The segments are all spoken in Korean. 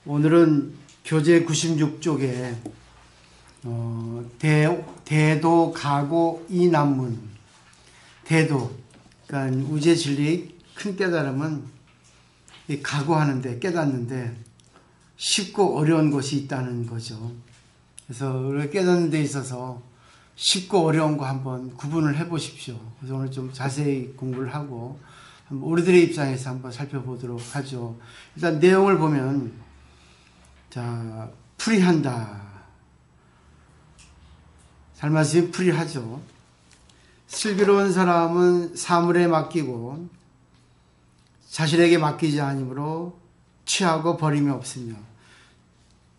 오늘은 교재 96쪽에 대도, 가고, 이난문. 대도, 그러니까 우주의 진리 큰 깨달음은 각오하는데, 깨닫는데 쉽고 어려운 것이 있다는 거죠. 그래서 우리가 깨닫는 데 있어서 쉽고 어려운 거 한번 구분을 해 보십시오. 그래서 오늘 좀 자세히 공부를 하고 우리들의 입장에서 한번 살펴보도록 하죠. 일단 내용을 보면, 자, 풀이한다. 살맛이 풀이하죠. 슬기로운 사람은 사물에 맡기고 자신에게 맡기지 아니므로 취하고 버림이 없으며.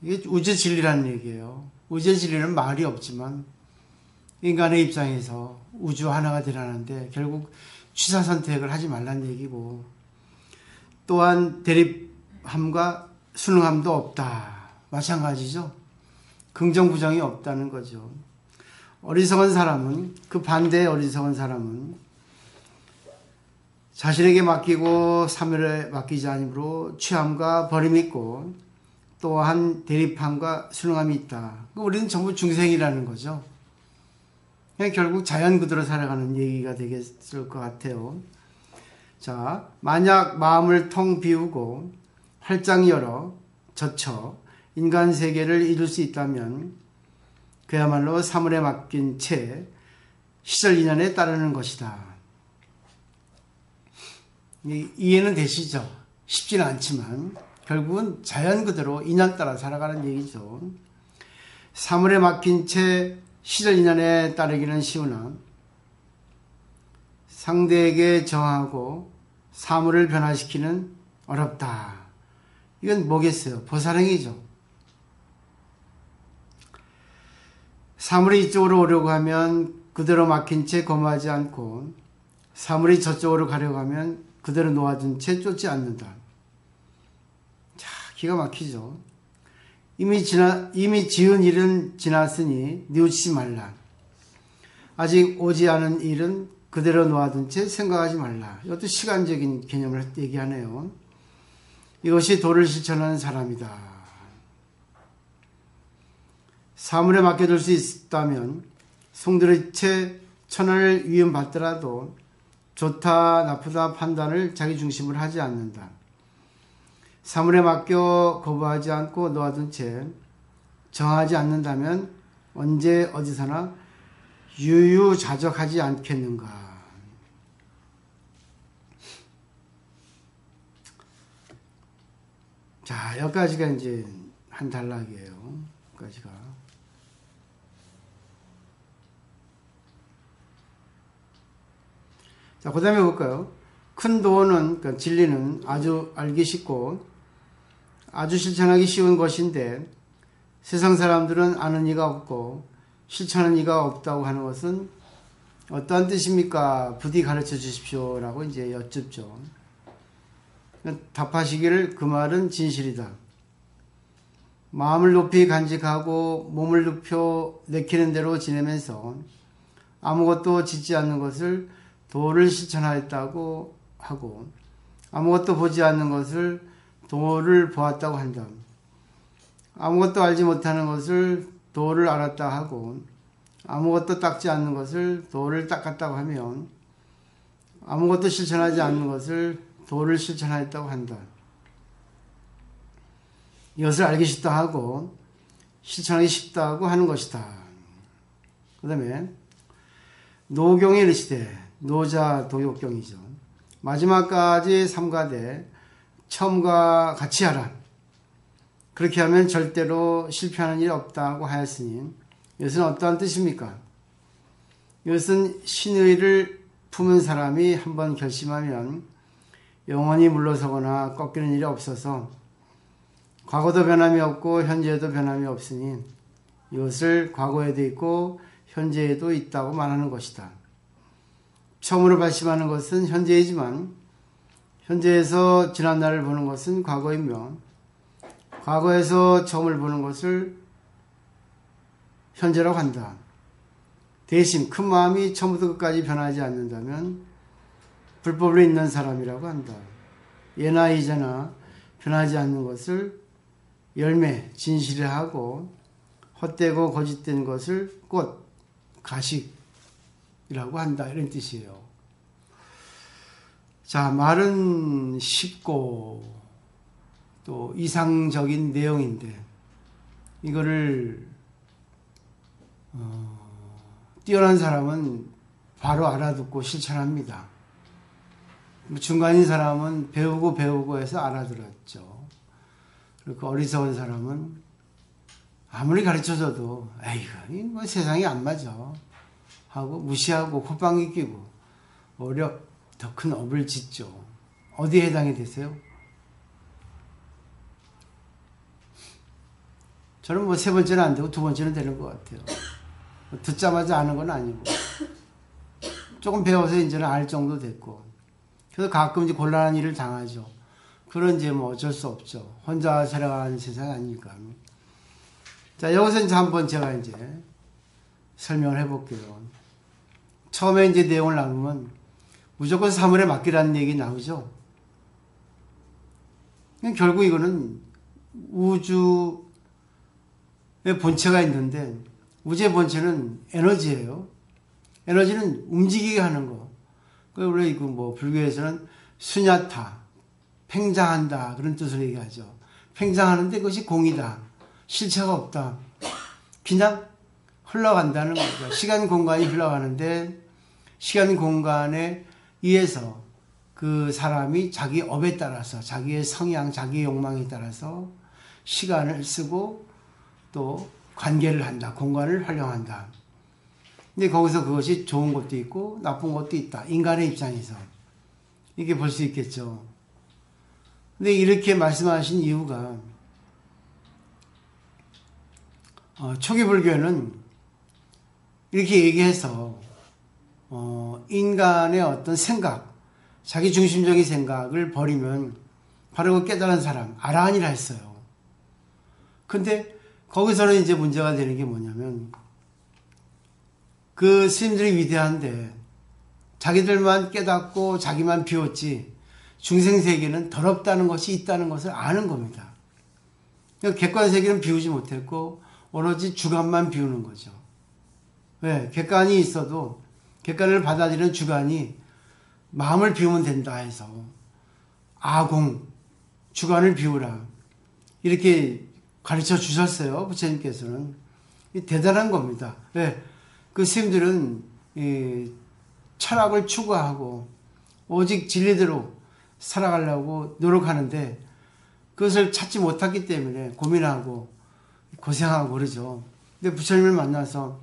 이게 우주 진리라는 얘기예요. 우주의 진리는 말이 없지만 인간의 입장에서 우주 하나가 되라는데 결국 취사 선택을 하지 말라는 얘기고, 또한 대립함과 순응함도 없다. 마찬가지죠. 긍정 부정이 없다는 거죠. 어리석은 사람은, 그 반대의 어리석은 사람은 자신에게 맡기고 사물에 맡기지 아니므로 취함과 버림이 있고 또한 대립함과 순응함이 있다. 우리는 전부 중생이라는 거죠. 그냥 결국 자연 그대로 살아가는 얘기가 되겠을 것 같아요. 자, 만약 마음을 텅 비우고 활짝 열어 젖혀 인간 세계를 이룰 수 있다면 그야말로 사물에 맡긴 채 시절 인연에 따르는 것이다. 이해는 되시죠? 쉽지는 않지만 결국은 자연 그대로 인연 따라 살아가는 얘기죠. 사물에 맡긴 채 시절 인연에 따르기는 쉬우나 상대에게 정하고 사물을 변화시키는 어렵다. 이건 뭐겠어요? 보살행이죠. 사물이 이쪽으로 오려고 하면 그대로 막힌 채 거부하지 않고 사물이 저쪽으로 가려고 하면 그대로 놓아둔 채 쫓지 않는다. 자, 기가 막히죠. 이미 지은 일은 지났으니 뉘우치지 말라. 아직 오지 않은 일은 그대로 놓아둔 채 생각하지 말라. 이것도 시간적인 개념을 얘기하네요. 이것이 도를 실천하는 사람이다. 사물에 맡겨둘 수 있다면 송두리 채 천하를 위임받더라도 좋다 나쁘다 판단을 자기 중심으로 하지 않는다. 사물에 맡겨 거부하지 않고 놓아둔 채 정하지 않는다면 언제 어디서나 유유자적하지 않겠는가. 자, 여기까지가 이제 한 단락이에요. 여기까지가. 자, 그 다음에 볼까요? 큰 도는, 그러니까 진리는 아주 알기 쉽고 아주 실천하기 쉬운 것인데 세상 사람들은 아는 이가 없고 실천하는 이가 없다고 하는 것은 어떠한 뜻입니까? 부디 가르쳐 주십시오. 라고 이제 여쭙죠. 답하시기를 그 말은 진실이다. 마음을 높이 간직하고 몸을 눕혀 내키는 대로 지내면서 아무것도 짓지 않는 것을 도를 실천하였다고 하고 아무것도 보지 않는 것을 도를 보았다고 한다. 아무것도 알지 못하는 것을 도를 알았다 하고 아무것도 닦지 않는 것을 도를 닦았다고 하면 아무것도 실천하지 않는 것을 도를 실천하였다고 한다. 이것을 알기 쉽다 하고 실천하기 쉽다고 하는 것이다. 그 다음에 노경에 이르시되, 노자 도욕경이죠. 마지막까지 삼가되 처음과 같이 하라. 그렇게 하면 절대로 실패하는 일이 없다고 하였으니 이것은 어떠한 뜻입니까? 이것은 신의를 품은 사람이 한번 결심하면 영원히 물러서거나 꺾이는 일이 없어서 과거도 변함이 없고 현재에도 변함이 없으니 이것을 과거에도 있고 현재에도 있다고 말하는 것이다. 처음으로 발심하는 것은 현재이지만 현재에서 지난날을 보는 것은 과거이며 과거에서 처음을 보는 것을 현재라고 한다. 대신 큰 마음이 처음부터 끝까지 변하지 않는다면 불법을 있는 사람이라고 한다. 예나 이제나 변하지 않는 것을 열매, 진실을 하고 헛되고 거짓된 것을 꽃, 가식이라고 한다. 이런 뜻이에요. 자, 말은 쉽고 또 이상적인 내용인데 이거를 뛰어난 사람은 바로 알아듣고 실천합니다. 중간인 사람은 배우고 해서 알아들었죠. 그리고 어리석은 사람은 아무리 가르쳐줘도 에이구 뭐 세상이 안 맞아 하고 무시하고 콧방귀 끼고 오히려 더 큰 업을 짓죠. 어디에 해당이 되세요? 저는 뭐 세 번째는 안 되고 두 번째는 되는 것 같아요. 듣자마자 아는 건 아니고 조금 배워서 이제는 알 정도 됐고 그래서 가끔 이제 곤란한 일을 당하죠. 그런 이제 뭐 어쩔 수 없죠. 혼자 살아가는 세상 아니니까. 자, 여기서 이제 한번 제가 이제 설명을 해볼게요. 처음에 이제 내용을 나누면 무조건 사물에 맡기라는 얘기 나오죠. 결국 이거는 우주의 본체가 있는데 우주의 본체는 에너지예요. 에너지는 움직이게 하는 거. 원래 이거 뭐 불교에서는 수냐타, 팽장한다 그런 뜻으로 얘기하죠. 팽장하는데 그것이 공이다. 실체가 없다. 그냥 흘러간다는 거죠. 시간 공간이 흘러가는데 시간 공간에 의해서 그 사람이 자기 업에 따라서 자기의 성향, 자기의 욕망에 따라서 시간을 쓰고 또 관계를 한다. 공간을 활용한다. 근데 거기서 그것이 좋은 것도 있고 나쁜 것도 있다. 인간의 입장에서. 이렇게 볼 수 있겠죠. 근데 이렇게 말씀하신 이유가 초기 불교는 이렇게 얘기해서 인간의 어떤 생각, 자기 중심적인 생각을 버리면 바로 그 깨달은 사람, 아라한이라 했어요. 근데 거기서는 이제 문제가 되는 게 뭐냐면 그 스님들이 위대한데 자기들만 깨닫고 자기만 비웠지 중생세계는 더럽다는 것이 있다는 것을 아는 겁니다. 객관세계는 비우지 못했고 오로지 주관만 비우는 거죠. 왜? 객관이 있어도 객관을 받아들이는 주관이 마음을 비우면 된다 해서 아공, 주관을 비우라 이렇게 가르쳐 주셨어요. 부처님께서는. 대단한 겁니다. 왜? 그 스님들은 철학을 추구하고 오직 진리대로 살아가려고 노력하는데 그것을 찾지 못했기 때문에 고민하고 고생하고 그러죠. 근데 부처님을 만나서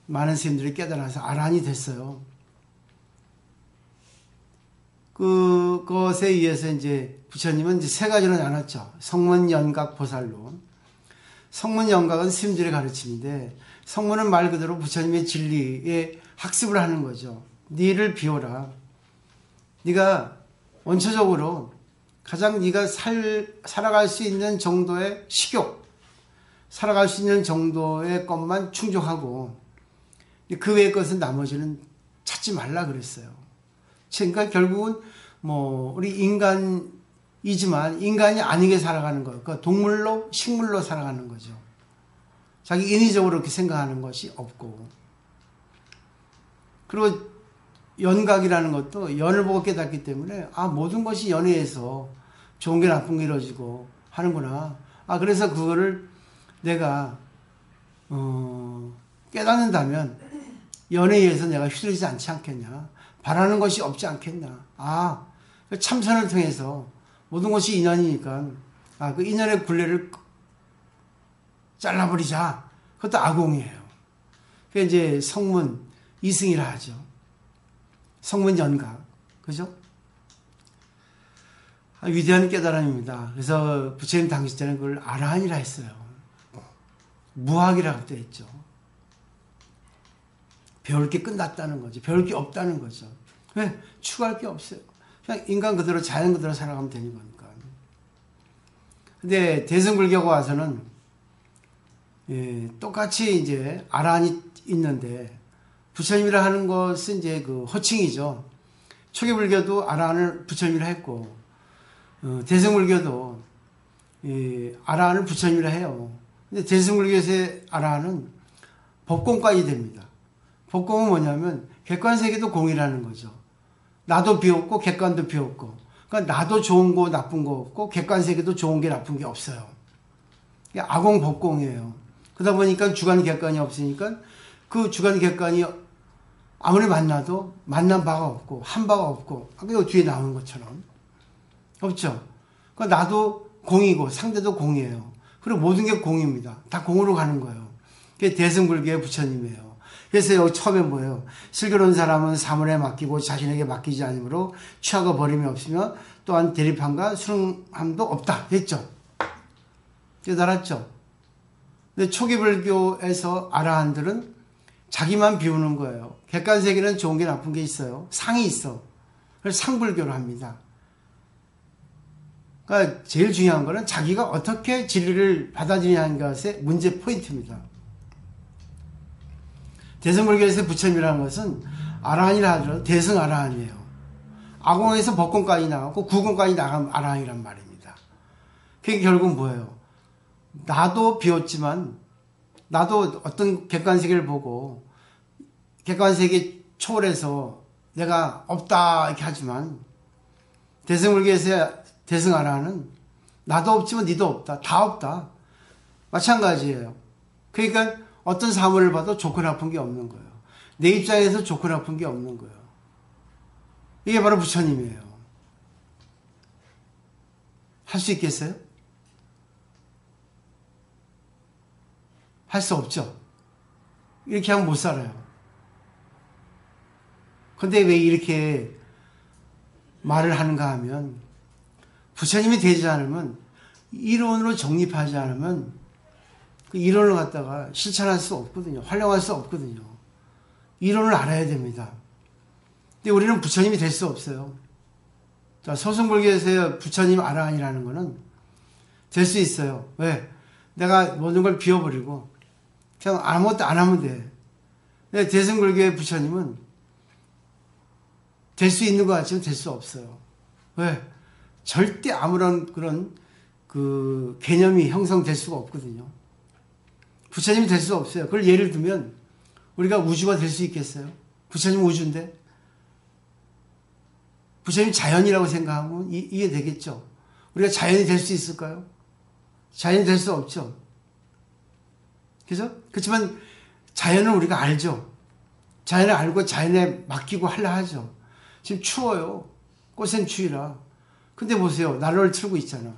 많은 스님들이 깨달아서 아라한이 됐어요. 그것에 의해서 이제 부처님은 이제 세 가지로 나눴죠. 성문, 연각, 보살로. 성문, 연각은 스님들의 가르침인데 성문은 말 그대로 부처님의 진리에 학습을 하는 거죠. 니를 비워라. 네가 원초적으로 가장 네가 살아갈 수 있는 정도의 식욕, 살아갈 수 있는 정도의 것만 충족하고 그 외의 것은 나머지는 찾지 말라 그랬어요. 그러니까 결국은 뭐 우리 인간이지만 인간이 아니게 살아가는 거예요. 그러니까 동물로 식물로 살아가는 거죠. 자기 인위적으로 그렇게 생각하는 것이 없고 그리고 연각이라는 것도 연을 보고 깨닫기 때문에 모든 것이 연에 의해서 좋은 게 나쁜 게 이루어지고 하는구나. 그래서 그거를 내가 깨닫는다면 연에 의해서 내가 휘둘리지 않지 않겠냐. 바라는 것이 없지 않겠냐. 참선을 통해서 모든 것이 인연이니까 그 인연의 굴레를 잘라버리자. 그것도 아공이에요. 그게 이제 성문 이승이라 하죠. 성문 연각. 그죠? 위대한 깨달음입니다. 그래서 부처님 당시 때는 그걸 아라한이라 했어요. 무학이라고 되어 있죠. 배울 게 끝났다는 거죠. 배울 게 없다는 거죠. 왜? 추가할 게 없어요. 그냥 인간 그대로 자연 그대로 살아가면 되는 거니까. 근데 대승불교가 와서는 똑같이 이제 아라한이 있는데 부처님이라 하는 것은 이제 그 호칭이죠. 초기불교도 아라한을 부처님이라 했고 대승불교도 아라한을 부처님이라 해요. 근데 대승불교에서의 아라한은 법공까지 됩니다. 법공은 뭐냐면 객관세계도 공이라는 거죠. 나도 비웠고 객관도 비웠고, 그러니까 나도 좋은 거 나쁜 거 없고 객관세계도 좋은 게 나쁜 게 없어요. 아공 법공이에요. 그러다 보니까 주관 객관이 없으니까 그 주관 객관이 아무리 만나도 만난 바가 없고 한 바가 없고, 아까 뒤에 나오는 것처럼 없죠. 그러니까 나도 공이고 상대도 공이에요. 그리고 모든 게 공입니다. 다 공으로 가는 거예요. 그게 대승불교의 부처님이에요. 그래서 여기 처음에 뭐예요? 슬기로운 사람은 사물에 맡기고 자신에게 맡기지 않으므로 취하고 버림이 없으며 또한 대립함과 수능함도 없다 했죠. 깨달았죠. 근데 초기 불교에서 아라한들은 자기만 비우는 거예요. 객관세계는 좋은 게 나쁜 게 있어요. 상이 있어. 그래서 상불교를 합니다. 그러니까 제일 중요한 거는 자기가 어떻게 진리를 받아들이냐는 것의 문제 포인트입니다. 대승불교에서 부처님이라는 것은 아라한이라 하더라도 대승 아라한이에요. 아공에서 법공까지 나가고 구공까지 나간 아라한이란 말입니다. 그게 결국 뭐예요? 나도 비웠지만 나도 어떤 객관세계를 보고 객관세계 초월해서 내가 없다 이렇게 하지만 대승불교에서 대승 아라한은 나도 없지만 니도 없다. 다 없다. 마찬가지예요. 그러니까 어떤 사물을 봐도 좋고 나쁜 게 없는 거예요. 내 입장에서 좋고 나쁜 게 없는 거예요. 이게 바로 부처님이에요. 할 수 있겠어요? 할 수 없죠. 이렇게 하면 못 살아요. 근데 왜 이렇게 말을 하는가 하면 부처님이 되지 않으면 이론으로 정립하지 않으면 그 이론을 갖다가 실천할 수 없거든요. 활용할 수 없거든요. 이론을 알아야 됩니다. 근데 우리는 부처님이 될 수 없어요. 자, 서승불교에서의 부처님 아라한이라는 거는 될 수 있어요. 왜? 내가 모든 걸 비워버리고 그냥 아무것도 안 하면 돼. 근데 대승불교의 부처님은 될 수 있는 것 같지만 될 수 없어요. 왜? 절대 아무런 그런 그 개념이 형성될 수가 없거든요. 부처님이 될 수 없어요. 그걸 예를 들면 우리가 우주가 될 수 있겠어요? 부처님 우주인데 부처님 자연이라고 생각하면 이해되겠죠? 우리가 자연이 될 수 있을까요? 자연이 될 수 없죠. 그죠? 그렇지만 자연은 우리가 알죠. 자연을 알고 자연에 맡기고 하려 하죠. 지금 추워요. 꽃샘 추위라. 근데 보세요. 난로를 틀고 있잖아.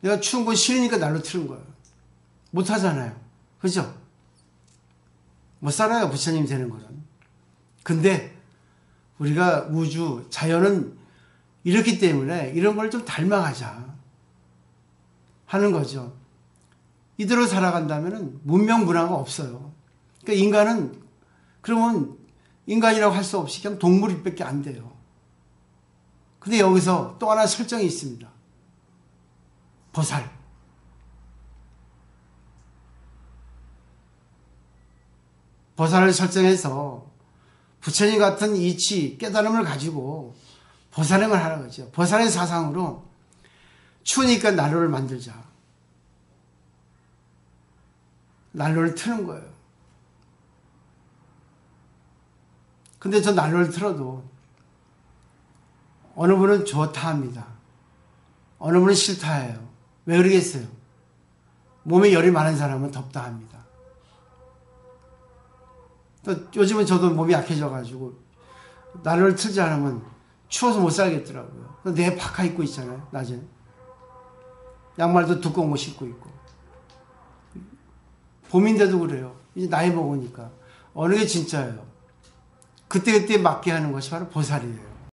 내가 추운 건 싫으니까 난로 틀은 거예요. 못 하잖아요. 그죠? 못 살아요. 부처님 되는 거는. 근데 우리가 우주, 자연은 이렇기 때문에 이런 걸 좀 닮아가자 하는 거죠. 이대로 살아간다면 문명 문화가 없어요. 그러니까 인간은 그러면 인간이라고 할 수 없이 그냥 동물밖에 안 돼요. 근데 여기서 또 하나 설정이 있습니다. 보살. 보살을 설정해서 부처님 같은 이치, 깨달음을 가지고 보살행을 하는 거죠. 보살의 사상으로 추우니까 난로를 만들자. 난로를 트는 거예요. 근데 저 난로를 틀어도 어느 분은 좋다 합니다. 어느 분은 싫다 해요. 왜 그러겠어요? 몸에 열이 많은 사람은 덥다 합니다. 또 요즘은 저도 몸이 약해져가지고 난로를 틀지 않으면 추워서 못 살겠더라고요. 내 파카 입고 있잖아요. 낮에 양말도 두꺼운 거 신고 있고. 봄인데도 그래요. 이제 나이 먹으니까 어느 게 진짜예요? 그때그때 맞게 하는 것이 바로 보살이에요.